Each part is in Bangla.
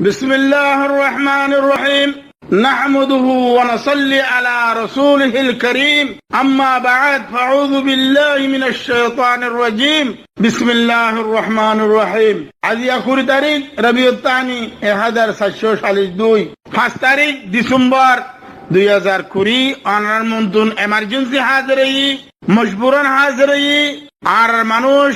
بسم الله الرحمن الرحيم نحمده ونصلي على رسوله الكريم أما بعد فأعوذ بالله من الشيطان الرجيم بسم الله الرحمن الرحيم আজি ২১ তারিখ রবিউল তানি ১৪৪৭ 5 তারিখ ডিসেম্বর 2020 অনার মন্তুন এমার্জেন্সি হাজিরি মজবুরান হাজিরি আর মানুষ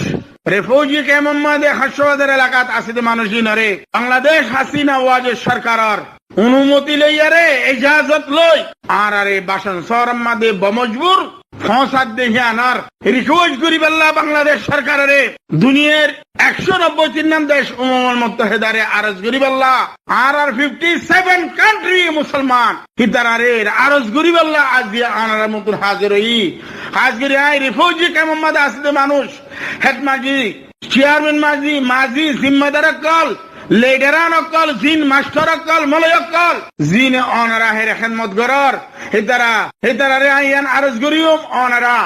রেফিউজি কেমন মাদে হাসপাতাল এলাকাত আছে মানুষই নরে বাংলাদেশ হাসিনা ওয়াজের সরকারের অনুমতি লইয়ারে ইজাজত লই আর আরে বাসন শহর মাদে বমজবুর ফসাদ দেখে আনার রিকোয়েস্ট করি বল্লা বাংলাদেশ সরকারে দুনিয়ার 193 নাম দেশ উম্মুল মুত্তাহিদারে আরজ করি বল্লা আর 57 কান্ট্রি মুসলমান হিতারে আরজ করি বল্লা আজ আনার মতন হাজির হই হাজির আই রিফিউজি কেমন মাদে আছে মানুষ হেড মাজি চেয়ারম্যান মাজি জিম্মেদার কল লিডারান কল জিন মাস্টার কল মলয় কল জিন অনারা হেরে খেদমত গরর হেতারা রে আইয়ান আরজ করিও অনারা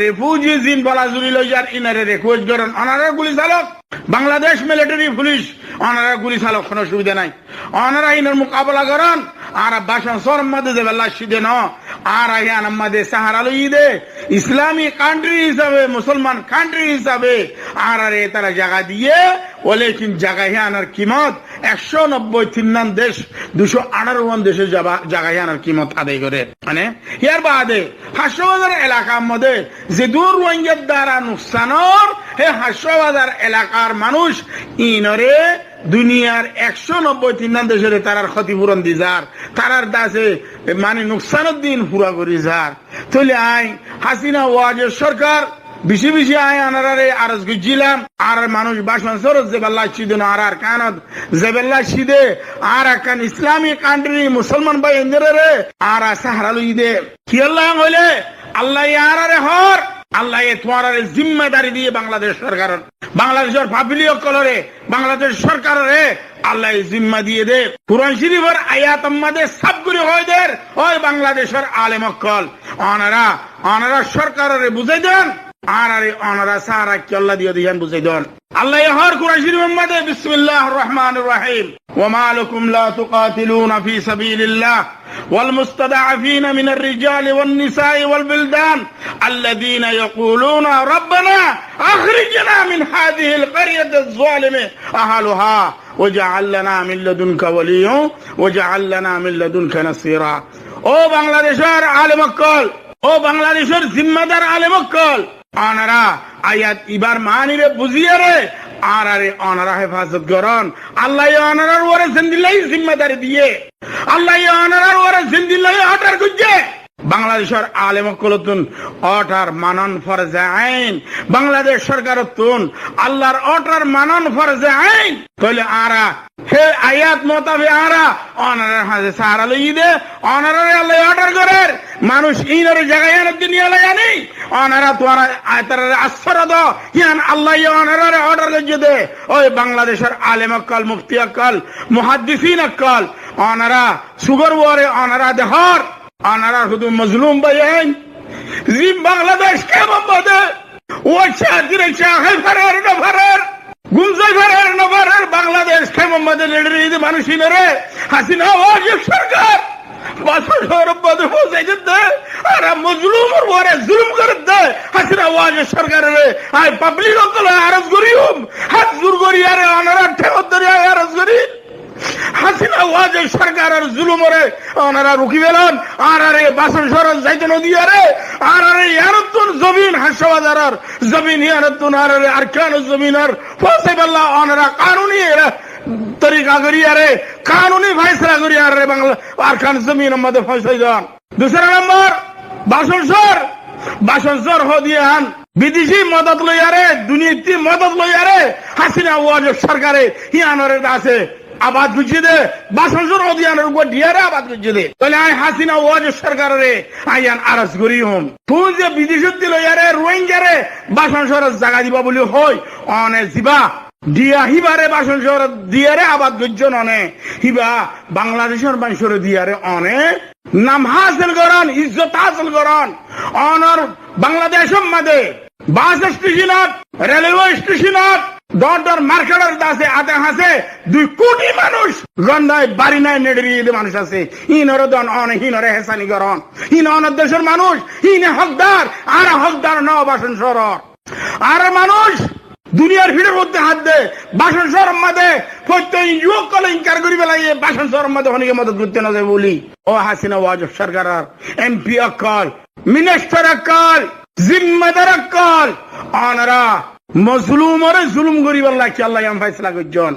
রেফিউজি জিন বলা জুরি লইয়ার ইনারে রিকোয়েস্ট করেন অনারা গুলি চালক বাংলাদেশ মিলিটারি পুলিশ অনারা গুলি চালক কোনো সুবিধা নাই অনারা ইনার মোকাবেলা করেন আর বাসন শহর মধ্যে যে বেলা সিদে ন আর আইয়ান আমাদের সাহারা লই দে ইসলামী কান্ট্রি হিসাবে মুসলমান কান্ট্রি হিসাবে আর আরে তারা জায়গা দিয়ে বলে কিন্তু জায়গায় আনার কিমত 193 নাম দেশ 218 দেশে জায়গায় আনার কিমত আদায় করে মানে ইয়ার বাদে হাসপাতাল এলাকার মধ্যে যে দূর রোহিঙ্গার দ্বারা নুকসানর হে হাসপাতাল এলাকার মানুষ ইনরে দুনিয়ার 193 নাম দেশের তারার ক্ষতিপূরণ দি যার তারার দাসে মানে নুকসানের দিন পুরা করি যার তাহলে আই হাসিনা ওয়াজের সরকার বেশি বেশি আয় আনারে আরজ গুজিলাম আর মানুষ বাসন সরজ জেবেল্লা সিদে আর কানত জেবেল্লা সিদে আর কান ইসলামী কান্ট্রি মুসলমান ভাই এন্দেরে আর সাহারা লই দে কি আল্লাহ হইলে আল্লাহ আরারে হর আল্লাহ তোমার জিম্মেদারি দিয়ে বাংলাদেশ সরকার বাংলাদেশের পাবলিক কলরে বাংলাদেশ সরকারে আল্লাহ জিম্মা দিয়ে দে কুরআন শরীফের আয়াত আমাদের সবগুলি হয় দের ওই বাংলাদেশের আলেম কল অনারা সরকারে বুঝাই দেন আর আরে অনারা সারা কি আল্লাহ দিয়ে দিয়ান বুঝাই দেন আল্লাহ হর কুরআন শরীফের মধ্যে বিসমিল্লাহির রহমানির রহিম ওয়া লাকুম লা তুকাতিলুনা ফি সাবিলিল্লাহ والمستضعفين من الرجال والنساء والبلدان الذين يقولون ربنا أخرجنا من هذه القرية الظالمة أهلها واجعل لنا من لدنك وليا واجعل لنا من لدنك نصيرا ও বাংলাদেশের আলেম কল ও বাংলাদেশের জিম্মেদার আলেম কল অনারা আয়াত ইবার মানিরে বুঝিয়ে রে আর আরে অনারা হেফাজত করন আল্লাহ অনারার ওরে জিন্দিল্লাহ জিম্মেদারি দিয়ে আল্লাহ অনারার ওরে জিন্দিল্লাহ অর্ডার করছে বাংলাদেশের আলেম কলতুন অর্ডার মানন ফরজে আইন বাংলাদেশ সরকারতুন আল্লাহর অর্ডার মানন ফরজে আইন তাহলে আরা হে আয়াত মোতাবে আরা অনারার হাতে সাহারা লই দে অনারারে আল্লাহ অর্ডার করে মানুষ ইনারে জায়গায় আনার দিন আল্লাহ জানি অনারা তোরা আয়তারে আশ্রয় দাও ইয়ান আল্লাহ অনারারে অর্ডার করে দে ওই বাংলাদেশের আলেম কল মুফতি কল মুহাদ্দিসিন কল অনারা সুগর ওরে অনারা দেহর অনারা শুধু মজলুম বাইন জিম বাংলাদেশ কেমন বাদে ও চাকরি চাহে ফরার না ফরার গুলজাই ফরার না ফরার বাংলাদেশ কেমন বাদে লেডি মানুষই রে হাসিনা ওয়াজ সরকার বাসর বাদে পৌঁছাই দে আর মজলুম ওরে জুলুম করে দে হাসিনা ওয়াজ সরকারে আই পাবলিক কল আরজ করিম হাত জোর করি আরে অনারা ঠেকত ধরে আরজ করি হাসিনা ওয়াজের সরকারের জুলুমরে ওনারা রুখি গেলেন আর আরে বাসন সরজ যাইতে নদী আরে আর আরে ইয়ারতুন জমিন হাসবাজারের জমিন ইয়ারতুন আর আরে আরকান জমিনের ফসিবাল্লাহ ওনারা কানুনি তরিকা করি আরে কানুনি ফয়সালা করি আরে বাংলা আরকান জমিন মধ্যে ফয়সালা দেন দুসরা নম্বর বাসন সর হদিয়ান বিদেশি মদত লই আরে দুনিয়াতে মদত লই আরে হাসিনা ওয়াজের সরকারে হিয়ানরে আছে আবাদ গুছিয়ে দে বাসন অধিয়ানের উপর ডিয়ারে আবাদ গুছিয়ে দে তাহলে আই হাসিনা ওয়াজ সরকারে আইয়ান আরজ করি হম তুই যে বিদেশত দিল ইয়ারে রোহিঙ্গারে বাসন সরজ জায়গা দিবা বলি হয় অনে জিবা দিয়া হিবারে বাসন সর দিয়ারে আবাদ গুজন অনে হিবা বাংলাদেশের মানুষের দিয়ারে অনে নাম হাসিল করন ইজ্জত হাসিল করন অনর বাংলাদেশের মধ্যে বাস স্টেশনত রেলওয়ে স্টেশনত দর মার্কেটের দাসে আতে হাসে 2 কোটি মানুষ গন্ধায় বাড়ি নাই নেড়ে মানুষ আছে ইনরে দন অন হিনরে হেসানি গরন হিন অনেক দেশের মানুষ হিনে হকদার আর হকদার ন বাসন সর আর মানুষ দুনিয়ার ভিড়ের মধ্যে হাত দে বাসন সরম মাদে প্রত্যেক যুবক কলে ইনকার করি বেলাইয়ে বাসন সরম মাদে অনেকে মদত করতে না যায় বলি ও হাসিনা ওয়াজব সরকার এমপি অকল মিনিস্টার অকল জিম্মেদার অকল অনারা মজলুমরে জুলুম করি বেলা কি আল্লাহ এম ফাইসলা করছেন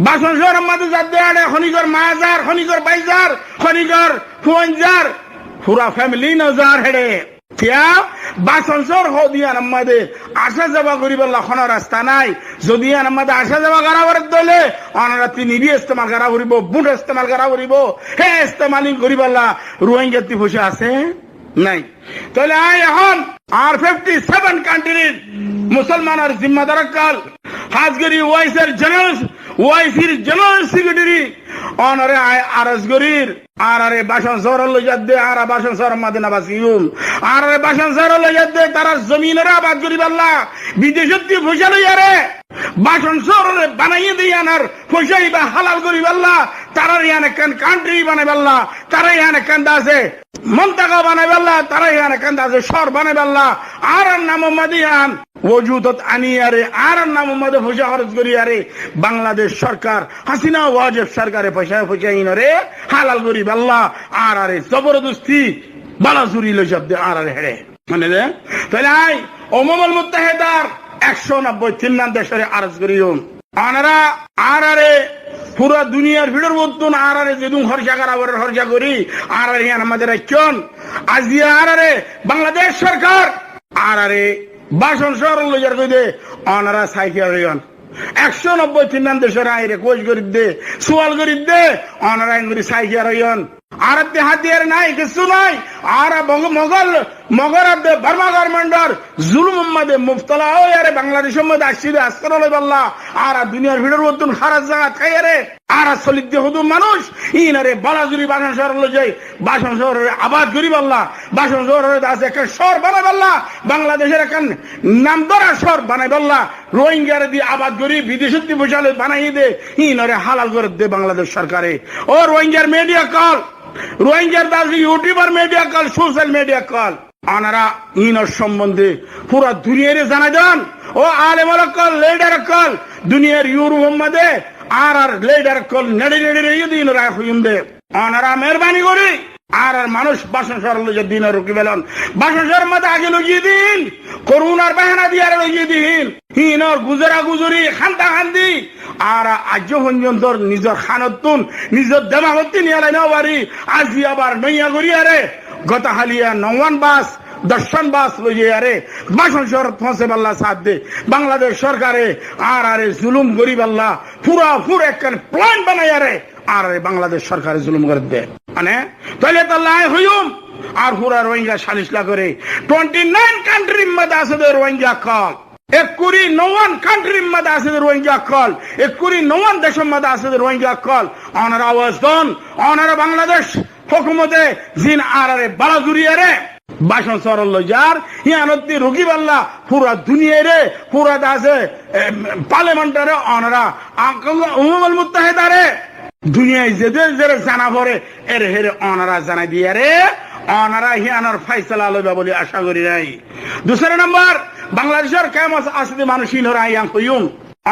বাসন সরম মাদে যাতে আড়ে খনিগর মাজার খনিগর বাইজার খনিগর ফুয়ানজার পুরা ফ্যামিলি নজার হেডে क्या बासंसर हो दिया नम्मदे आशा जबा करिबा लखना रास्ता নাই যদি নম্মদে আশা জবা করা বরদলে অনারা তিনি বি ইস্তেমাল করা করিব বুট ইস্তেমাল করা করিব হে ইস্তেমালিং করিবাল্লা রোহিঙ্গা তি বসে আছে নাই তাহলে এখন আর 57 কান্ট্রির মুসলমান আর জিম্মাদার কাল হাজগরি ওয়াইসের জেনারেল সেক্রেটারি অনারে আরজগরির আরে বাসন সরল লইয়াদে আর বাসন সর মাদিনা বাসিউম আরে বাসন সরল লইয়াদে তারা জমিনের আবাদ করি বাল্লা বিদেশতি পয়সা লইয়ারে বাসন সরল বানাইয়ে দেই আনার পয়সাই বা হালাল করি বাল্লা তারা ইয়ানে কান কান্ট্রি বানাই বাল্লা তারা ইয়ানে কান্দা আছে মন্তাকা বানাই বাল্লা তারা ইয়ানে কান্দা আছে শহর বানাই বাল্লা আর নাম মাদিয়ান ওজুদত আনিয়ারে আর নাম মধ্যে পয়সা খরচ করি আরে বাংলাদেশ সরকার হাসিনা ওয়াজেব সরকারে পয়সা ইনরে হালাল করি বাল্লা আর আরে জবরদস্তি বালাজুরি লো শব্দ আর আরে হেড়ে মানে তাহলে আই ওমমুল মুত্তাহিদার 193 দেশের আরজ করিও আনারা আর আরে পুরা দুনিয়ার ভিড়ের মতন আর আরে যেদুন খরচা করি আর আরে আমাদের একজন আজিয়া আর আরে বাংলাদেশ সরকার আর আরে বাসন সরল লইয়ার কই দে অনারা সাইকেল রিয়ন 193 দেশের আইরে কোচ গরিব দে সোয়াল গরিব দে অনারা ইংরি সাইকেল রিয়ন আর তে হাতিয়ার নাই কিছু নাই আর মগর দে বর্মা গভর্নমেন্টর জুলুম মধ্যে মুফতলা হয় আরে বাংলাদেশের মধ্যে আসিদে আজকাল বললা আর দুনিয়ার ভিড়ের মতন খারাপ জায়গা খাই আরে আর সলিদ হুদু মানুষ ইনারে বালাজুরি বাসন শহর লই যাই বাসন শহরে আবাদ করি বললা বাসন শহরে আছে একটা শহর বানাই বললা বাংলাদেশের একটা নামদরা শহর বানাই বললা রোহিঙ্গার দিয়ে আবাদ করি বিদেশি বসালে বানাই দে ইনারে হালাল করে দে বাংলাদেশ সরকারে ও রোহিঙ্গার মিডিয়া কল রোহিঙ্গার দাসী ইউটিউবার মিডিয়া কল সোশ্যাল মিডিয়া কল আনারা ইনর সম্বন্ধে পুরা দুনিয়ারে জানা দেন ও আলেমল কল লিডার কল দুনিয়ার ইউরোপ মধ্যে আর লিডার কল নেড়ে দিন রাখুন দে আনারা মেহরবানি করি আর মানুষ বাসন সরল যে দিন রুকি বেলন বাসন সর মধ্যে আগে লইয়ে দিন করুণার বাহানা দিয়ে আর লইয়ে দিন হিনর গুজরা গুজরি খান্তা খান্দি আর আজ পর্যন্ত নিজের খানতুন নিজের দেমাগতি নিয়ে নাও পারি আজি আবার নইয়া করি আরে গত হালিয়া 9 বাস 10 বাস লইয়ে আরে বাসন শহর ফসে বাল্লা সাথ দে বাংলাদেশ সরকারে আর আরে জুলুম গরিব আল্লাহ পুরা একটা প্ল্যান বানাই আরে আর বাংলাদেশ সরকারে জুলুম করে দে মানে তাহলে তো লাই হইম আর পুরা রোহিঙ্গা সালিশলা করে 29 কান্ট্রির মধ্যে আছে রোহিঙ্গা কল 91 কান্ট্রির মধ্যে আছে রোহিঙ্গা কল 91 দেশের মধ্যে আছে রোহিঙ্গা কল অনারা আওয়াজ দন অনারা বাংলাদেশ হুকুমতে জিন আর আরে বালাজুরি আরে বাসন সরল লইয়ার হিয়ানতি রুগী বাল্লা পুরা দুনিয়ারে পুরা দাসে পার্লামেন্টারে অনারা উমমুল মুত্তাহিদারে দুনিয়ায় যে জানা পড়ে এর হেরে অনারা জানাই দিয়ে রে অনারা হিয়ানোর ফাইসলা লইবা বলে আশা করি নাই দুসরা নম্বর বাংলাদেশের কেমন আসতে মানুষ ইনরা ইয়াং কইম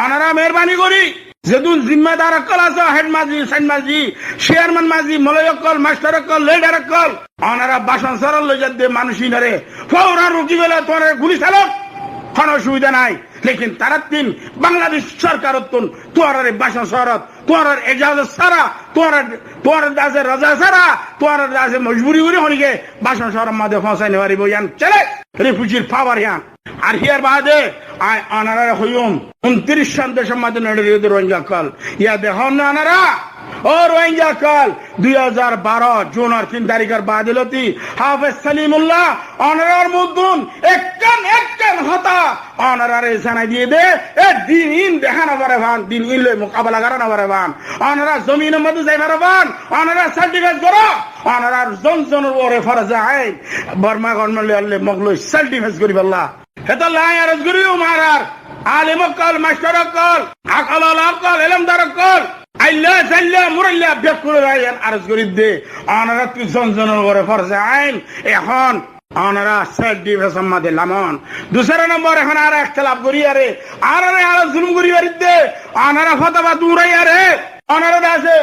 অনারা মেহরবানি করি যেদুন জিম্মেদার কল আছে হেড মাজি সাইন মাজি চেয়ারম্যান মাজি মলয় কল মাস্টার কল লিডার কল অনারা বাসন সরল লই যাতে মানুষ ইনরে ফৌরা রুকি বেলা তোরে গুলি চালক কোন অসুবিধা নাই লেকিন তারা তিন বাংলাদেশ সরকার তোর বাসন শহরত তোর এজাজত সারা তোর দাসে রাজা সারা তোর দাসে মজবুরি করে হনিকে বাসন শহরের মধ্যে ফসাই নেওয়ারিব ইয়ান চলে রিফিউজির পাওয়ার ইয়ান আর হিয়ার বাদে আই অনারা হইম 29 দেশের মধ্যে নড়ে রোহিঙ্গা কল ইয়া দেখুন না অনারা ও রোহিঙ্গা কল 2012 জুন 3 তারিখের বাদিলতি হাফেজ সালিমুল্লাহ অনারার মুদ্দুন একখান হতা অনারারে জানাই দিয়ে দে এ দিন ইন দেখানো পারে ভান দিন ইন লই মোকাবেলা করানো পারে ভান অনারা জমিনের মধ্যে যাই পারে ভান অনারা সার্টিফিকেট করো অনারার জনজনের ওরে ফরজ আই বর্মা গভর্নমেন্ট মগলই সার্টিফিকেট করি বললা হেতা লাই আরজ করিও মারার আলেম কল মাস্টার কল আকল কল এলমদার কল আইল্লা চাইল্লা মুরাইল্লা বেকুন রায়ান আরজ করি দে অনারা তুই জনজনের করে ফরজে আইন এখন অনারা সেট ডিভেস আমাদে লামন দুসরা নম্বর এখন আর ইখতিলাফ করি আরে আর জুলুম করি দে অনারা ফতোয়া দূরাই আরে অনারা আছে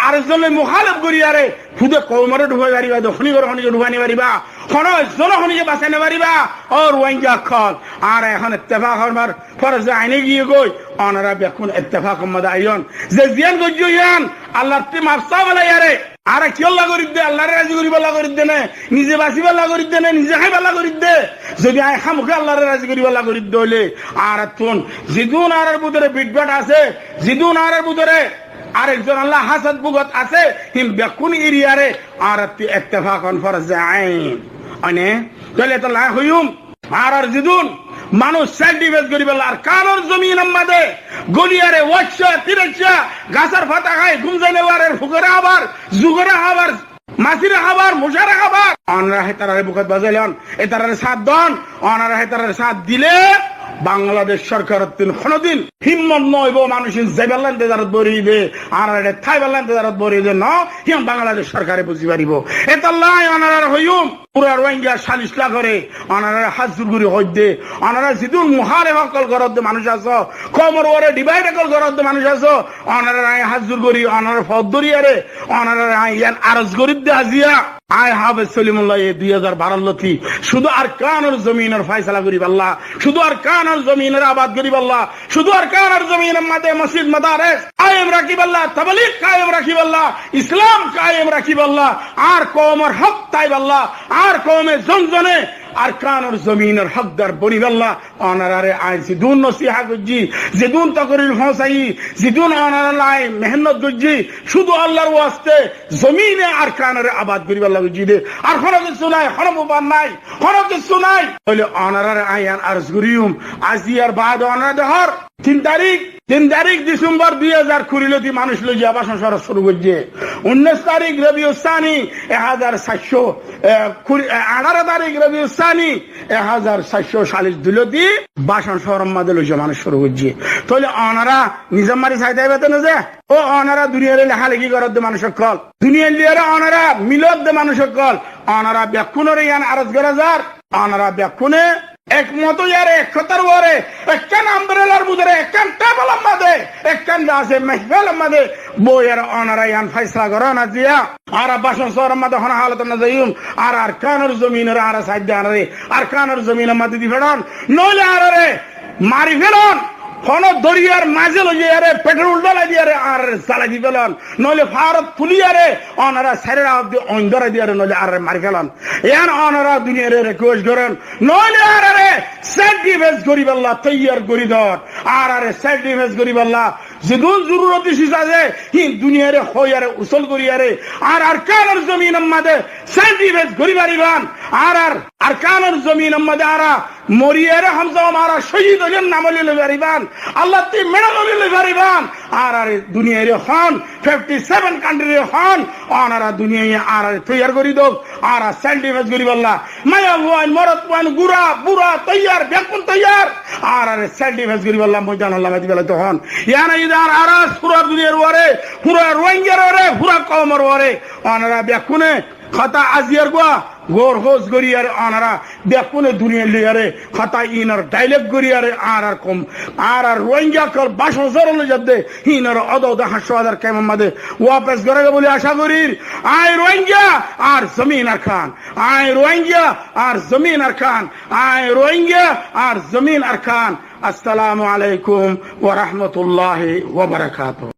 আরেকজনের মুখালেফ করি আরে খুদে কৌমরে ঢুকাই পারিবা দক্ষিণী করে খনিকে ঢুকানি পারিবা খন জনখনিকে বাঁচাইতে পারিবা ও রোহিঙ্গা খল আর এখন ইত্তেফাক হবার ফরজে আইনে গিয়ে গই অনারা বেকুন ইত্তেফাক মধ্যে আইন যে জিয়ান গজ্জ ইয়ান আল্লাহর তি মাফসা বলে আরে আর কি আল্লাহ করি দে আল্লাহরে রাজি করি বলা করি দে না নিজে বাঁচি বলা করি দে না নিজে খাই বলা করি দে যদি আই খামুখে আল্লাহরে রাজি করি বলা করি দইলে আর তুন জিদুন আরের ভিতরে বিটবাট আছে জিদুন আরের ভিতরে আরেকজন আল্লাহ হাসাদ বুগত আছে হিম বেকুন এরিয়ারে আর ইত্তেফাক ফরজে আইন অনে তাহলে তো লা হইম আর জিদুন মানুষ সেলফ ডিফেন্স করি বলা আর কানোর জমিন আমাদে গলিয়ারে ওয়াচ্ছা তিরচ্ছা গাছার ফাতা খায় গুমজানে ওয়ারের ফুকরে আবার জুগরে আবার মাসিরে আবার মুশারে আবার অনরা হেতারে বুকত বাজাইলেন এতারে সাথ দন অনরা হেতারে সাথ দিলে বাংলাদেশ সরকার কোনদিন হিম্মত নইব মানুষের জেবেলান দেদারত বরিবে আর থাই বেলান দেদারত বরিবে ন হিম বাংলাদেশ সরকারে বুঝি পারিব এতাল্লাই অনারার হইম পুরা রোহিঙ্গা সালিশলা করে অনারা হাজুর গুরি হইদে অনারা জিদুন মুহারে হকল করত মানুষ আছো কমর ওরে ডিভাইড হকল করত মানুষ আছো অনারা হাজুর গুরি অনারা ফদরি আরে অনারা ইয়ান আরজ গরিব দে আজিয়া আই হাফ সলিমুল্লাহ 2012 লতি শুধু আর কানের জমিনের ফয়সালা করি আল্লাহ শুধু আর কানের জমিনের আবাদ করি আল্লাহ শুধু আর কানের জমিনের মাঝে মসজিদ মাদারিস কায়েম রাখিব আল্লাহ তাবলীগ কায়েম রাখিব আল্লাহ ইসলাম কায়েম রাখিব আল্লাহ আর কওমের হক তাইব আল্লাহ আর কওমের জনজনে আর কানের জমিনের হকদার বনিব আল্লাহ অনারারে আই জিদুন নসিহা গজি জিদুন তাকরির হোসাই জিদুন অনারালাই মেহনত গজি শুধু আল্লাহর ওয়াস্তে জমিনে আর কানের আবাদ করি আল্লাহ গজি দে আর কোন কিছু নাই কোন মুবান নাই কোন কিছু নাই বলে অনারারে আইয়ান আরজ করিম আজিয়ার বাদ অনারা দেহর 3 তারিখ ডিসেম্বর 2020 লতি মানুষ লই যাবা সংসার শুরু করছে 19 তারিখ রবিউল সানি 18 তারিখ রবিউল সানি 1440 দিলতি বাসন শহরের মধ্যে লই মানুষ শুরু করছে তাহলে অনারা নিজাম মারি চাইতে বেতন যে ও অনারা দুনিয়ারে লেখালেখি করত দে মানুষ কল দুনিয়ার লিয়ারে অনারা মিলত দে মানুষ কল অনারা ব্যাকুনরে ইয়ান আরজ করা যার অনারা ব্যাকুনে একমত ইয়ারে একতার ওরে একখান আমব্রেলার বুদরে একখান টেবল আমাদে একখান আছে মেহফিল আমাদে বইয়ের অনারা ইয়ান ফয়সালা করো না দিয়া আর বাসন শহর আমাদে হনা হালত না যাইম আর কানের জমিনের আর সাইড আরে আর কানের জমিন আমাদে দি ফেড়ন নইলে আরে মারি ফেলন কোন দরিয়ার মাঝে লইয়ে আরে পেট্রোল ডালাই দিয়ে আর জ্বালাই দি ফেলন নইলে ভারত ফুলিয়ারে অনারা সাইরা অব্দি অন্ধরা দিয়ে নইলে আর মারি ফেলন ইয়ান অনারা দুনিয়ার রিকোয়েস্ট করেন নইলে আরে সেট ডিফেন্স করিব আল্লাহ তৈয়ার করি দর আর সেট ডিফেন্স করিব আল্লাহ যেগুন জরুরত আছে হি দুনিয়ারে হইয়ারে উসল করিয়ারে আর কানের জমিন আমাদে সেট ডিফেন্স করি পারিবান আর কানের জমিন আমাদে আরা মরিয়ারে হামজা মারা শহীদ হলেন নাম লইলে পারিবান আল্লাহ তি মেডাল লইলে পারিবান আর দুনিয়ারে হন 57 কান্ট্রির হন অনারা দুনিয়ায় আর তৈয়ার করি দোক আর সেট ডিফেন্স করি আল্লাহ মায়া ওয়ান মরত ওয়ান গুরা বুরা তৈয়ার বেকুন তৈয়ার আর সেট ডিফেন্স করি আল্লাহ ময়দান আল্লাহ মাদি বেলা তখন ইয়ানা ইদার আরাস পুরা দুনিয়ার ওরে পুরা রোহিঙ্গার ওরে পুরা কওমের ওরে অনারা বেকুনে খাতা আজিয়ার গোয়া গোর হোস গরিয়ারে অনারা বেকুনে দুনিয়ার লিয়ারে খাতা ইনার ডাইলেক্ট গরিয়ারে আর কম আর রোহিঙ্গা কল 22,000 যাবে ইনার অদদ 8,000 কেমন মাদে ওয়াপস করে বলে আশা করির আই রোহিঙ্গা আর জমিন আর খান আই রোহিঙ্গা আর জমিন আর খান আই রোহিঙ্গা আর জমিন আর খান আসসালামু আলাইকুম ওয়া রাহমাতুল্লাহি ওয়া বারাকাতুহু।